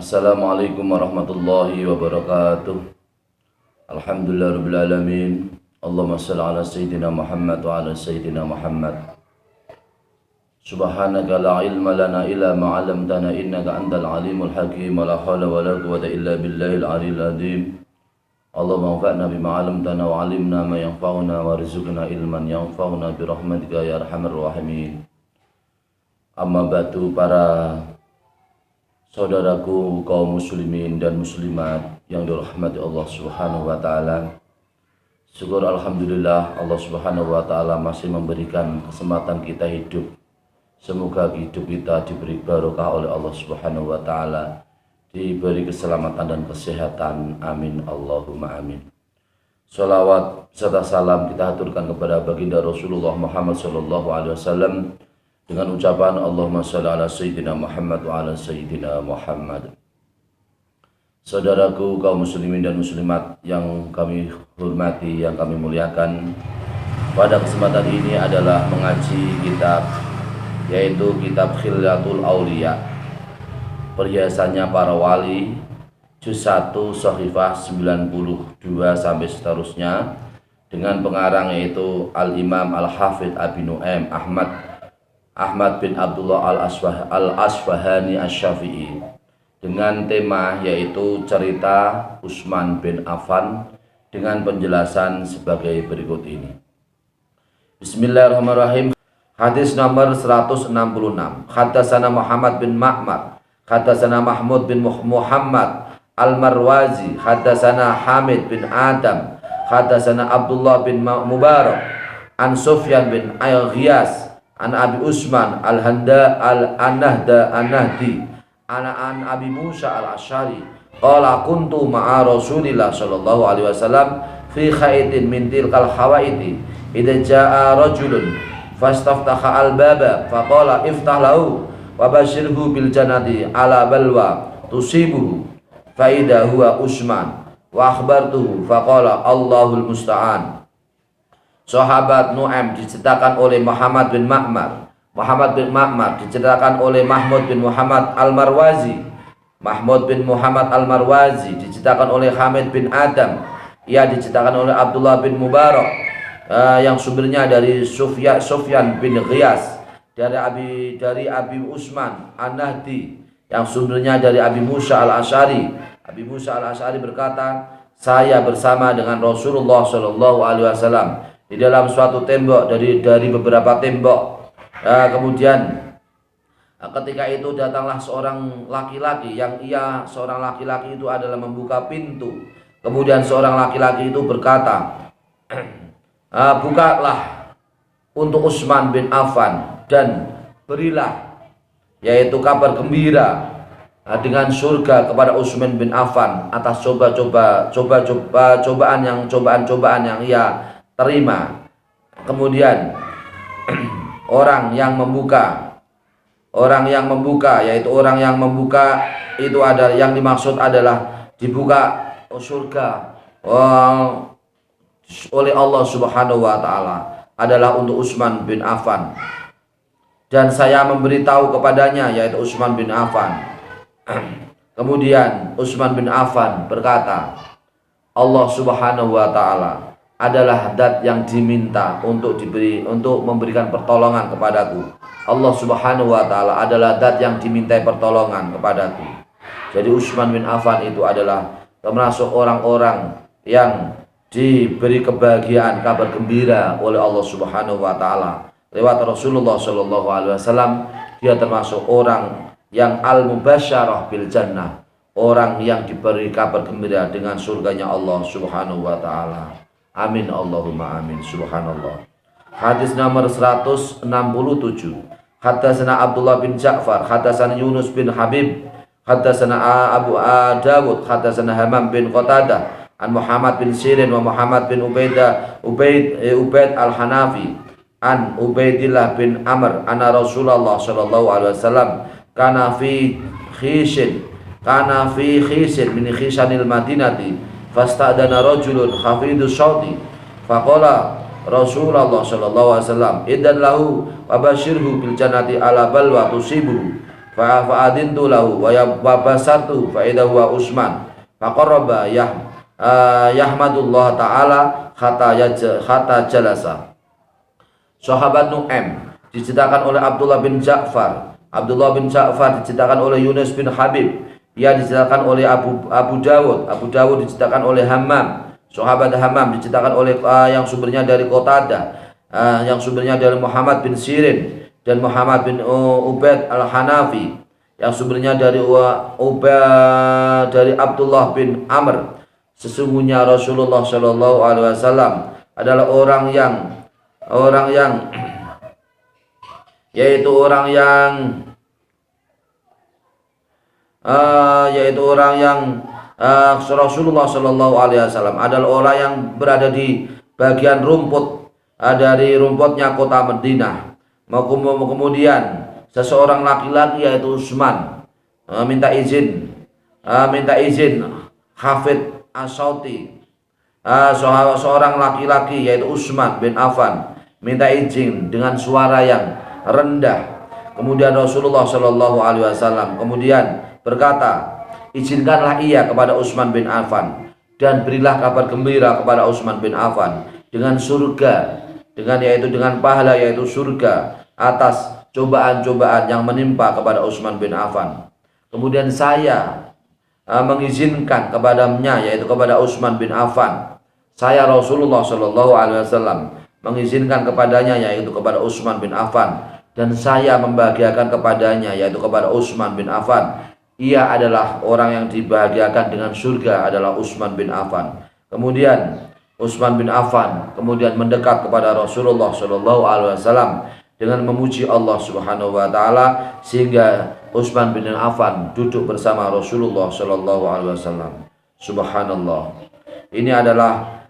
Assalamualaikum warahmatullahi wabarakatuh. Alhamdulillahirabbil alamin. Allahumma shalli ala sayyidina Muhammad wa ala sayyidina Muhammad. Subhanaka la ilma lana illa ma 'allamtana innaka antal alimul hakim. La haula wala quwwata illa billahil aliyil azim. Allahumma anfa'na bima 'allamtana wa 'allimna ma yanfa'una warzuqna ilman yanfa'una bi rahmatika ya arhamar rahimin. Amma ba'du, para saudaraku kaum muslimin dan muslimat yang dirahmati Allah Subhanahu wa taala. Syukur alhamdulillah Allah Subhanahu wa taala masih memberikan kesempatan kita hidup. Semoga hidup kita diberi barokah oleh Allah Subhanahu wa taala, diberi keselamatan dan kesehatan. Amin Allahumma amin. Sholawat serta salam kita haturkan kepada baginda Rasulullah Muhammad sallallahu alaihi wasallam dengan ucapan Allahumma shalli ala sayyidina Muhammad wa ala sayyidina Muhammad. Saudaraku kaum muslimin dan muslimat yang kami hormati, yang kami muliakan, pada kesempatan ini adalah mengaji kitab, yaitu kitab Khilyatul Auliya, perhiasannya para wali, juz 1 Shahifah 92 sampai seterusnya, dengan pengarang yaitu Al-Imam Al-Hafidh Abi Nu'aim Ahmad bin Abdullah Al-Asfahani Asy-Syafi'i, dengan tema yaitu cerita Utsman bin Affan dengan penjelasan sebagai berikut ini. Bismillahirrahmanirrahim. Hadis nomor 166. Haddatsana Muhammad bin Ma'mar, haddatsana Mahmud bin Muhammad Al-Marwazi, haddatsana Hamid bin Adam, haddatsana Abdullah bin Mubarak an Sufyan bin Ghiyas an Abi Utsman al-Handa al-Anahda an-Nahdi an Abi Musa al-Asy'ari qala kuntu ma'a Rasulillah sallallahu alaihi wasallam fi khaitin min tilkal hawaiti idza jaa rajulun fastaftaha al-baba faqala iftah lahu wa basyirhu bil jannati ala balwa tusibuhu fa idza huwa Utsman wa akhbartuhu faqala Allahul musta'an. Sahabat Nu'aim diceritakan oleh Muhammad bin Ma'mar. Muhammad bin Ma'mar diceritakan oleh Mahmud bin Muhammad Al-Marwazi. Mahmud bin Muhammad Al-Marwazi diceritakan oleh Hamid bin Adam. Ia diceritakan oleh Abdullah bin Mubarak, yang sumbernya dari Sufyan bin Ghiyas, dari Abi Utsman An-Nahdi, yang sumbernya dari Abi Musa Al-Asy'ari. Abi Musa Al-Asy'ari berkata, saya bersama dengan Rasulullah sallallahu alaihi wasallam di dalam suatu tembok dari beberapa tembok. Kemudian ketika itu datanglah seorang laki-laki, yang seorang laki-laki itu adalah membuka pintu. Kemudian seorang laki-laki itu berkata, bukalah untuk Utsman bin Affan dan berilah yaitu kabar gembira dengan surga kepada Utsman bin Affan atas cobaan yang ia terima. Kemudian orang yang membuka yaitu orang yang membuka itu adalah, yang dimaksud adalah dibuka surga oleh Allah Subhanahu wa taala adalah untuk Utsman bin Affan, dan saya memberitahu kepadanya yaitu Utsman bin Affan. Kemudian Utsman bin Affan berkata, Allah Subhanahu wa taala adalah zat yang diminta untuk memberikan pertolongan kepadaku. Allah Subhanahu wa taala adalah zat yang dimintai pertolongan kepadaku. Jadi Utsman bin Affan itu adalah termasuk orang-orang yang diberi kebahagiaan, kabar gembira oleh Allah Subhanahu wa taala lewat Rasulullah sallallahu alaihi wasallam. Dia termasuk orang yang al-mubasysyarah bil jannah, orang yang diberi kabar gembira dengan surganya Allah Subhanahu wa taala. Amin Allahumma amin. Subhanallah. Hadis nomor 167. Haddatsana Abdullah bin Ja'far, haddatsana Yunus bin Habib, haddatsana Abu Dawud, haddatsana Hamam bin Qatadah an Muhammad bin Sirin wa Muhammad bin Ubaid al-Hanafi an Ubaidillah bin Amr anna Rasulullah sallallahu alaihi wasallam kana fi khishin min khisanil Madinati fasta'dana rajulun khafidus sauti faqala Rasulullah sallallahu alaihi wasallam idan lahu wa basyirhu bil jannati ala balwa tusibuhu fa'adintu lahu wa basartu fa idza huwa Utsman faqarraba yahmadullah ta'ala hatta jalasa. Sahabat Nu'aim diceritakan oleh Abdullah bin Ja'far. Abdullah bin Ja'far diceritakan oleh Yunus bin Habib. Ia diceritakan oleh Abu Dawud. Abu Dawud diceritakan oleh Hammam. Sahabat Hammam diceritakan oleh yang sumbernya dari Qatadah, yang sumbernya dari Muhammad bin Sirin dan Muhammad bin Ubaid al-Hanafi, yang sumbernya dari Abdullah bin Amr. Sesungguhnya Rasulullah Shallallahu Alaihi Wasallam adalah orang yang Rasulullah Shallallahu Alaihi Wasallam adalah orang yang berada di bagian rumput dari rumputnya kota Madinah. Kemudian seseorang laki-laki yaitu Utsman minta izin Hafid As-Sauti, seorang laki-laki yaitu Utsman bin Affan minta izin dengan suara yang rendah. Kemudian Rasulullah Shallallahu Alaihi Wasallam kemudian berkata, izinkanlah ia kepada Utsman bin Affan dan berilah kabar gembira kepada Utsman bin Affan dengan surga, dengan pahala yaitu surga atas cobaan-cobaan yang menimpa kepada Utsman bin Affan. Kemudian saya mengizinkan kepadanya yaitu kepada Utsman bin Affan. Saya Rasulullah Shallallahu Alaihi Wasallam mengizinkan kepadanya yaitu kepada Utsman bin Affan, dan saya membahagiakan kepadanya yaitu kepada Utsman bin Affan. Ia adalah orang yang dibahagiakan dengan surga adalah Utsman bin Affan. Kemudian Utsman bin Affan kemudian mendekat kepada Rasulullah Shallallahu Alaihi Wasallam dengan memuji Allah Subhanahu Wa Taala, sehingga Utsman bin Affan duduk bersama Rasulullah Shallallahu Alaihi Wasallam. Subhanallah. Ini adalah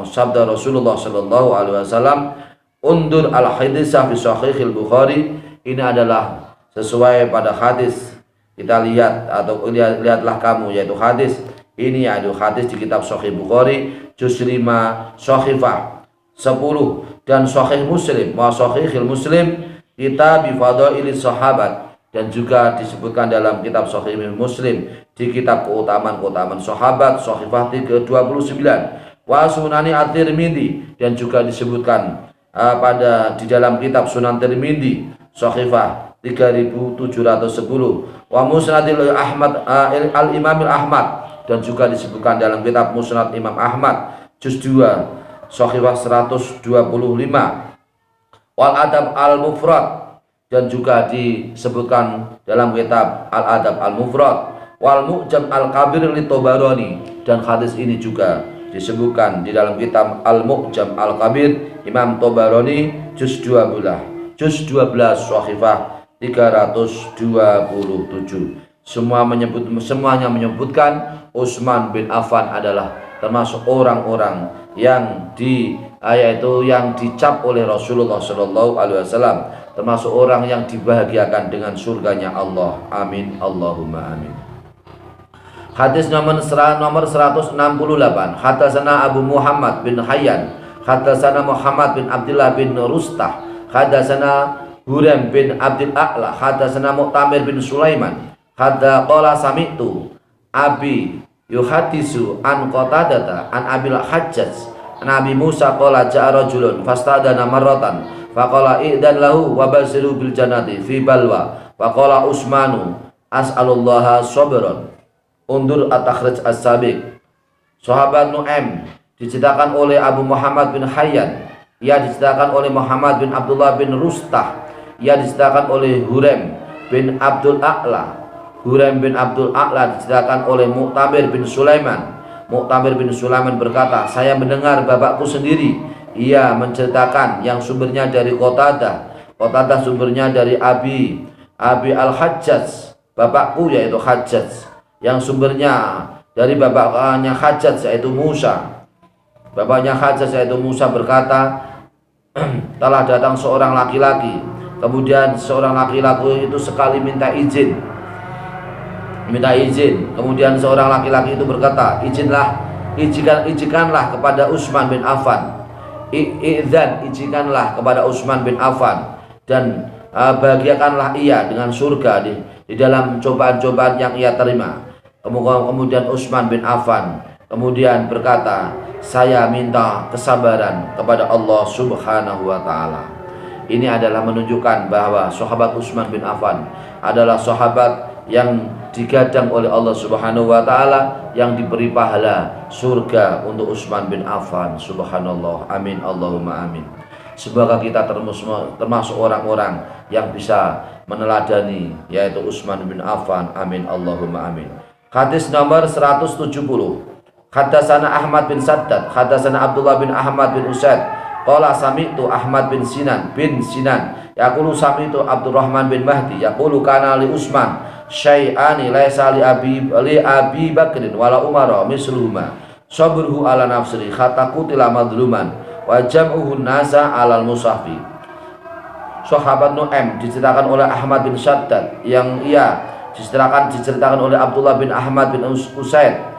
sabda Rasulullah Shallallahu Alaihi Wasallam. Undur al-haditsah fi Sahihil Bukhari. Ini adalah sesuai pada hadis. Kita lihat atau lihatlah kamu, yaitu hadis ini yaitu hadis di kitab Sahih Bukhari juz 5 Sahifah 10 dan Sahih Muslim wa Sahihil Muslim kitab Fadailis Sahabat, dan juga disebutkan dalam kitab Sahih Muslim di kitab keutamaan sahabat Sahifah 29 wa Sunani At-Tirmidzi, dan juga disebutkan di dalam kitab Sunan Tirmidzi Sahifah 3710 wa Musnadil Ahmad al-Imam Ahmad, dan juga disebutkan dalam kitab Musnad Imam Ahmad juz 2 Sahifah 125 wal Adab al-Mufrad, dan juga disebutkan dalam kitab Al-Adab al-Mufrad wal Mu'jam al-Kabir li Tabarani, dan hadis ini juga disebutkan di dalam kitab Al-Mu'jam al-Kabir Imam Tabarani juz 12 Sahifah 327. Semuanya menyebutkan Utsman bin Affan adalah termasuk orang-orang yang yang dicap oleh Rasulullah Shallallahu Alaihi Wasallam, termasuk orang yang dibahagiakan dengan surganya Allah. Amin Allahumma amin. Hadis nomor 168. Hadatsana Abu Muhammad bin Hayyan, hadatsana Muhammad bin Abdullah bin Rustah, hadatsana Huram bin Abdul A'la, hadatsana Mu'tamir bin Sulaiman, qala sami'tu Abi yuhadisu an Qatadah an Abil Hajjaj an Abi Musa qala ja'a rajulun fastadana marratan faqala i'dan lahu wa basiru bil jannati fi balwa faqala Utsmanu as'alullaha sabran. Undur at-takhrij as-sabiq. Sahabat Nu'aim diceritakan oleh Abu Muhammad bin Hayyan, ia diceritakan oleh Muhammad bin Abdullah bin Rustah, ia diceritakan oleh Huram bin Abdul A'la. Huram bin Abdul A'la diceritakan oleh Mu'tamir bin Sulaiman. Mu'tamir bin Sulaiman berkata, saya mendengar bapakku sendiri, ia menceritakan yang sumbernya dari Qatadah. Qatadah sumbernya dari Abi al-Hajjaj, bapakku yaitu Hajjaj, yang sumbernya dari bapaknya Hajjaj yaitu Musa. Bapaknya Hajjaj yaitu Musa berkata, telah datang seorang laki-laki, kemudian seorang laki-laki itu sekali minta izin, kemudian seorang laki-laki itu berkata, izinkanlah kepada Utsman bin Affan, izinkanlah kepada Utsman bin Affan, dan bahagiakanlah ia dengan surga di dalam cobaan-cobaan yang ia terima. Kemudian Utsman bin Affan kemudian berkata, saya minta kesabaran kepada Allah Subhanahu wa Ta'ala. Ini adalah menunjukkan bahwa sahabat Utsman bin Affan adalah sahabat yang digadang oleh Allah Subhanahu wa Ta'ala, yang diberi pahala surga untuk Utsman bin Affan. Subhanallah, amin, Allahumma amin. Semoga kita termasuk orang-orang yang bisa meneladani yaitu Utsman bin Affan, amin, Allahumma amin. Hadis nomor 170. Haddatsana Ahmad bin Saddad, haddatsana Abdullah bin Ahmad bin Usaid, qala sami'tu Ahmad bin Sinan yaqulu sami'tu Abdurrahman bin Mahdi yaqulu kana li Utsman syai'ani laisa li Abi Bakrin wala Umar misluhuma sabruhu ala nafsihi hatta qutila madluman wa jam'uhu nasa alal mushafi. Sahabat Nu'aim diceritakan oleh Ahmad bin Saddad, yang ia diceritakan oleh Abdullah bin Ahmad bin Usaid.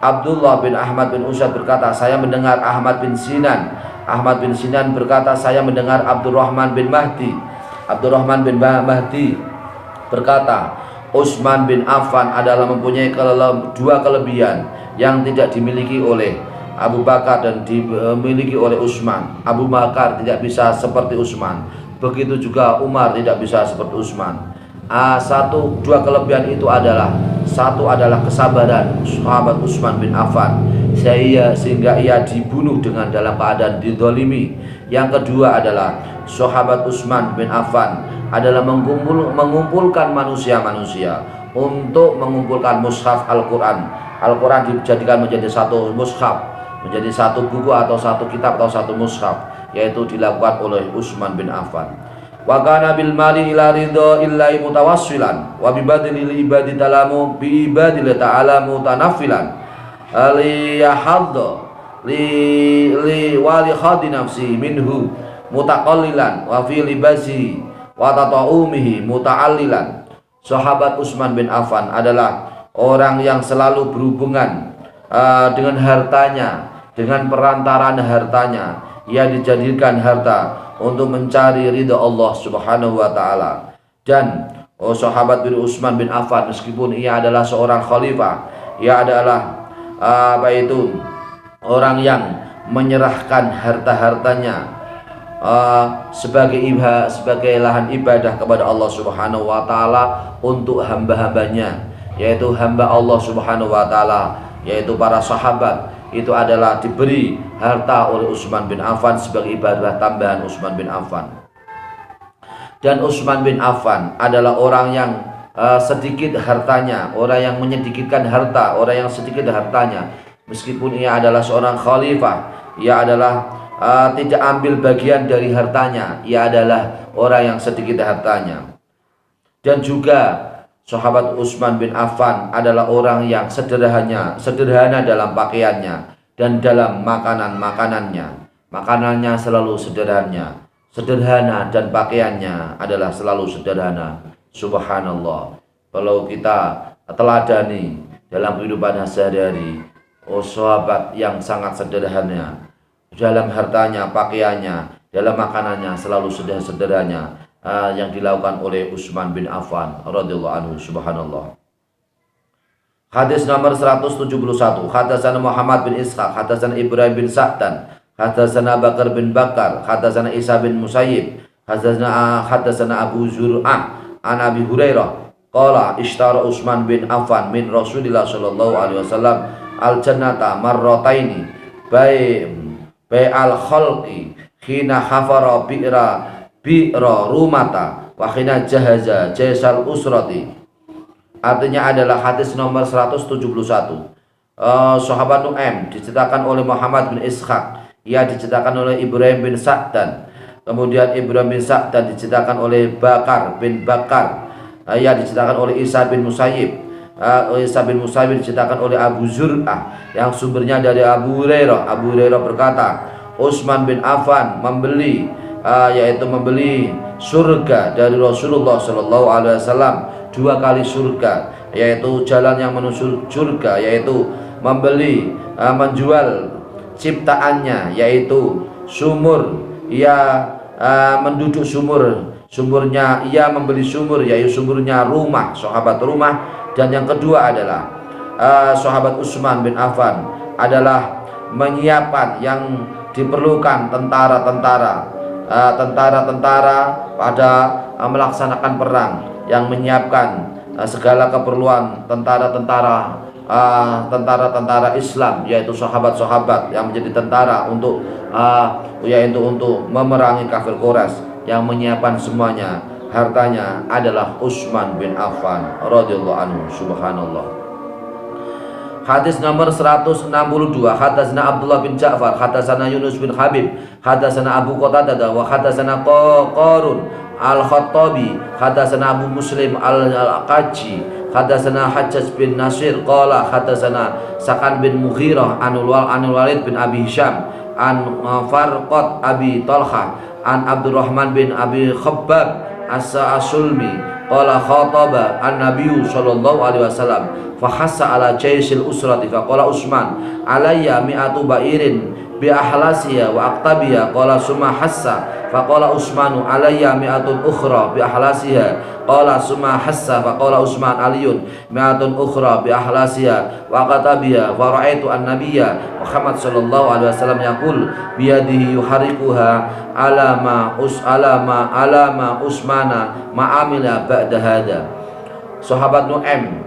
Abdullah bin Ahmad bin Usaid berkata, saya mendengar Ahmad bin Sinan. Ahmad bin Sinan berkata, saya mendengar Abdurrahman bin Mahdi. Abdurrahman bin Mahdi berkata, Utsman bin Affan adalah mempunyai dua kelebihan yang tidak dimiliki oleh Abu Bakar dan dimiliki oleh Utsman. Abu Bakar tidak bisa seperti Utsman, begitu juga Umar tidak bisa seperti Utsman. Dua kelebihan itu adalah, satu adalah kesabaran sahabat Utsman bin Affan sehingga ia dibunuh dalam keadaan dizalimi. Yang kedua adalah sahabat Utsman bin Affan adalah mengumpulkan manusia-manusia untuk mengumpulkan mushaf Al-Quran. Al-Quran dijadikan menjadi satu mushaf, menjadi satu buku atau satu kitab atau satu mushaf, yaitu dilakukan oleh Utsman bin Affan. Wa kana bil mali ila ridha illahi mutawassilan wa bi badlil ibadi talamu bi ibadil ta'ala mutanaffilan li yahadda li wali khadi nafsi minhu mutaqallilan wa fi libasi wa tataumihi muta'allilan. Sahabat Utsman bin Affan adalah orang yang selalu berhubungan dengan hartanya, dengan perantaraan hartanya. Ia dijadikan harta untuk mencari ridha Allah Subhanahu wa Ta'ala. Dan sahabat bin Utsman bin Affan, meskipun ia adalah seorang khalifah, ia adalah orang yang menyerahkan harta-hartanya sebagai lahan ibadah kepada Allah Subhanahu wa Ta'ala untuk hamba-hambanya, yaitu hamba Allah Subhanahu wa Ta'ala, yaitu para sahabat. Itu adalah diberi harta oleh Utsman bin Affan sebagai ibadah tambahan Utsman bin Affan. Dan Utsman bin Affan adalah orang yang sedikit hartanya, orang yang menyedikitkan harta, orang yang sedikit hartanya. Meskipun ia adalah seorang khalifah, ia adalah tidak ambil bagian dari hartanya, ia adalah orang yang sedikit hartanya. Dan juga sahabat Utsman bin Affan adalah orang yang sederhana dalam pakaiannya dan dalam makanannya. Makanannya selalu sederhana dan pakaiannya adalah selalu sederhana. Subhanallah. Kalau kita teladani dalam kehidupan sehari-hari, sahabat yang sangat sederhana dalam hartanya, pakaiannya, dalam makanannya selalu sederhana. Yang dilakukan oleh Utsman bin Affan radhiyallahu anhu. Subhanallah. Hadis nomor 171. Haddatsana Muhammad bin Ishaq, haddatsana Ibrahim bin Sa'dan, haddatsana Bakar bin Bakar, haddatsana Isa bin Musayyib, haddatsana Abu Zur'ah an Abi Hurairah qala ishtara Utsman bin Affan min Rasulillah sallallahu alaihi wasallam al jannata marrataini bai al khalqi hina hafara bi'ra rumata wa khina jahaza jaisal usrati. Artinya adalah hadis nomor 171. Sahabat Nu'aim diceritakan oleh Muhammad bin Ishaq, ia diceritakan oleh Ibrahim bin Sa'dan. Kemudian Ibrahim bin Sa'dan diceritakan oleh Bakar bin Bakar, ia diceritakan oleh Isa bin Musayyib. Isa bin Musayyib diceritakan oleh Abu Zur'ah yang sumbernya dari Abu Hurairah. Abu Hurairah berkata, Utsman bin Affan membeli surga dari Rasulullah Shallallahu Alaihi Wasallam, 2 kali surga, yaitu jalan yang menuju surga, yaitu menjual ciptaannya, yaitu sumur. Ia menduduk Sumurnya ia membeli sumur, yaitu sumurnya rumah, sahabat rumah. Dan yang kedua adalah sahabat Utsman bin Affan adalah menyiapkan yang diperlukan tentara-tentara pada melaksanakan perang, yang menyiapkan segala keperluan tentara-tentara Islam, yaitu sahabat-sahabat yang menjadi tentara untuk memerangi kafir Quraisy. Yang menyiapkan semuanya, hartanya adalah Utsman bin Affan radhiyallahu anhu. Subhanallah. Hadis nomor 162. Hadatsana Abdullah bin Ja'far, hadatsana Yunus bin Habib, hadatsana Abu Qatadah wa hadatsana Qarun al-Khattabi, hadatsana Abu Muslim al-Qajji, hadatsana Hajjaj bin Nasir qala hadatsana Sakan bin Mughirah anul Walid bin Abi Hisham an Farqat Abi Talha an Abdurrahman bin Abi Khabbab as-Sulmi qala khataba an-nabiyyu sallallahu alaihi wasallam fa hassa ala jaisil usrati fa qala Utsman alayya mi'atu ba'irin bi ahlasiya wa aqtabiya qala summa hassa fa qala Utsmanu alayya mi'atun ukhra bi ahlasiha qala summa hassa fa qala Utsman aliyun mi'atun ukhra bi ahlasiha wa aqtabiya fa ra'aitu an-nabiyya Muhammad sallallahu alaihi wasallam yaqul bi yadihi yuharikuha alama Utsmana ma'amila ba'da hada. Sahabat Nu'aim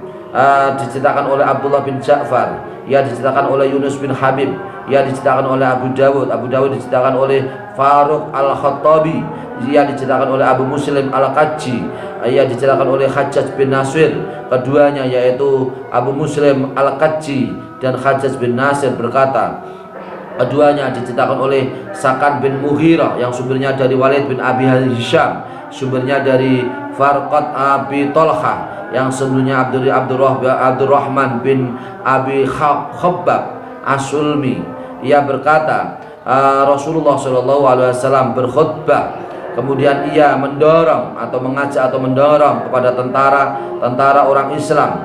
diceritakan oleh Abdullah bin Ja'far, ia diceritakan oleh Yunus bin Habib, ia diceritakan oleh Abu Dawud diceritakan oleh Faruq al-Khattabi, ia diceritakan oleh Abu Muslim al-Qajji, ia diceritakan oleh Hajjaj bin Nasir. Keduanya yaitu Abu Muslim al-Qajji dan Hajjaj bin Nasir berkata, keduanya diceritakan oleh Sakan bin Mughirah yang sumbernya dari Walid bin Abi Hisham, sumbernya dari Farqat Abi Talha yang sumbernya Abdurrahman bin Abi Khabbab as-Sulmi. Ia berkata, Rasulullah SAW berkhutbah, kemudian ia mendorong atau mengajak atau mendorong kepada tentara orang Islam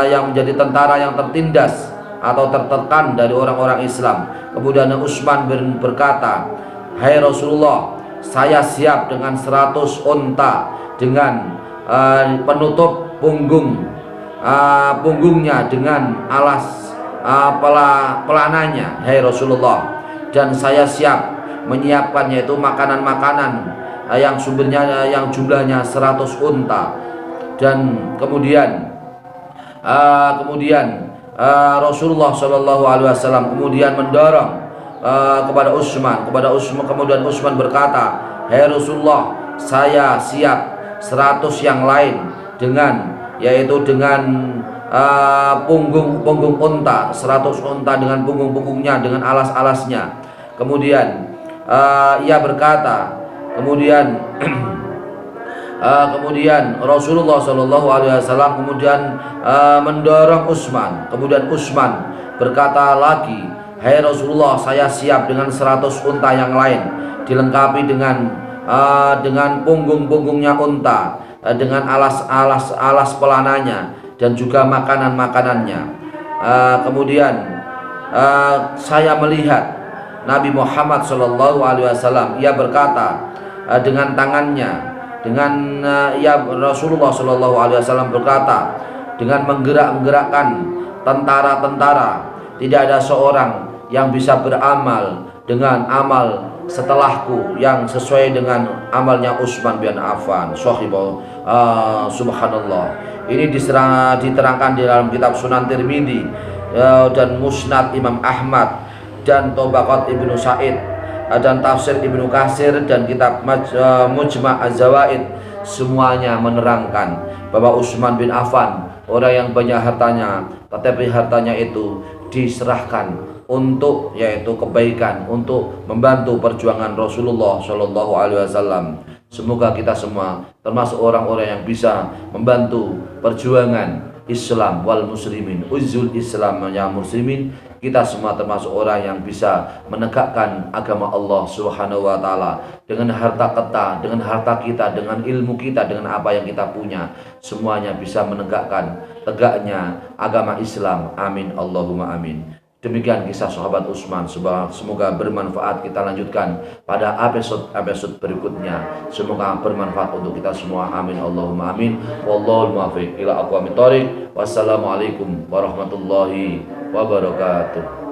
yang menjadi tentara yang tertindas atau tertekan dari orang-orang Islam. Kemudian Utsman berkata, hai Rasulullah, saya siap dengan 100 unta dengan penutup punggungnya dengan alas pelananya, hai Rasulullah, dan saya siap menyiapkan yaitu makanan-makanan yang sumbernya yang jumlahnya 100 unta. Dan kemudian Rasulullah Shallallahu Alaihi Wasallam kemudian mendorong kepada Utsman, kemudian Utsman berkata, hai Rasulullah, saya siap 100 yang lain dengan punggung unta, 100 unta dengan punggung-punggungnya, dengan alas-alasnya. Kemudian ia berkata, kemudian Rasulullah Shallallahu Alaihi Wasallam kemudian mendorong Utsman. Kemudian Utsman berkata lagi, hai Rasulullah, saya siap dengan 100 unta yang lain, dilengkapi dengan punggung-punggungnya unta, dengan alas pelananya, dan juga makanan-makanannya. Kemudian saya melihat Nabi Muhammad Shallallahu Alaihi Wasallam, ia berkata dengan tangannya, Rasulullah Shallallahu Alaihi Wasallam berkata dengan menggerakkan tentara-tentara, tidak ada seorang yang bisa beramal dengan amal setelahku yang sesuai dengan amalnya Utsman bin Affan. Subhanallah. Ini diterangkan di dalam kitab Sunan Tirmidzi dan Musnad Imam Ahmad dan Tabaqat Ibnu Sa'id dan tafsir Ibnu Katsir dan kitab Mujma' Az-Zawaid. Semuanya menerangkan bahwa Utsman bin Affan orang yang banyak hartanya, tetapi hartanya itu diserahkan untuk yaitu kebaikan, untuk membantu perjuangan Rasulullah Shallallahu Alaihi Wasallam. Semoga kita semua termasuk orang-orang yang bisa membantu perjuangan Islam wal muslimin, uzul Islam ya muslimin. Kita semua termasuk orang yang bisa menegakkan agama Allah Subhanahu wa taala dengan harta kita, dengan ilmu kita, dengan apa yang kita punya. Semuanya bisa menegakkan tegaknya agama Islam. Amin Allahumma amin. Demikian kisah sahabat Utsman. Semoga bermanfaat. Kita lanjutkan pada episode berikutnya. Semoga bermanfaat untuk kita semua. Amin Allahumma amin. Wallahul muwaffiq ila aqwamit thoriq. Wassalamualaikum warahmatullahi wabarakatuh.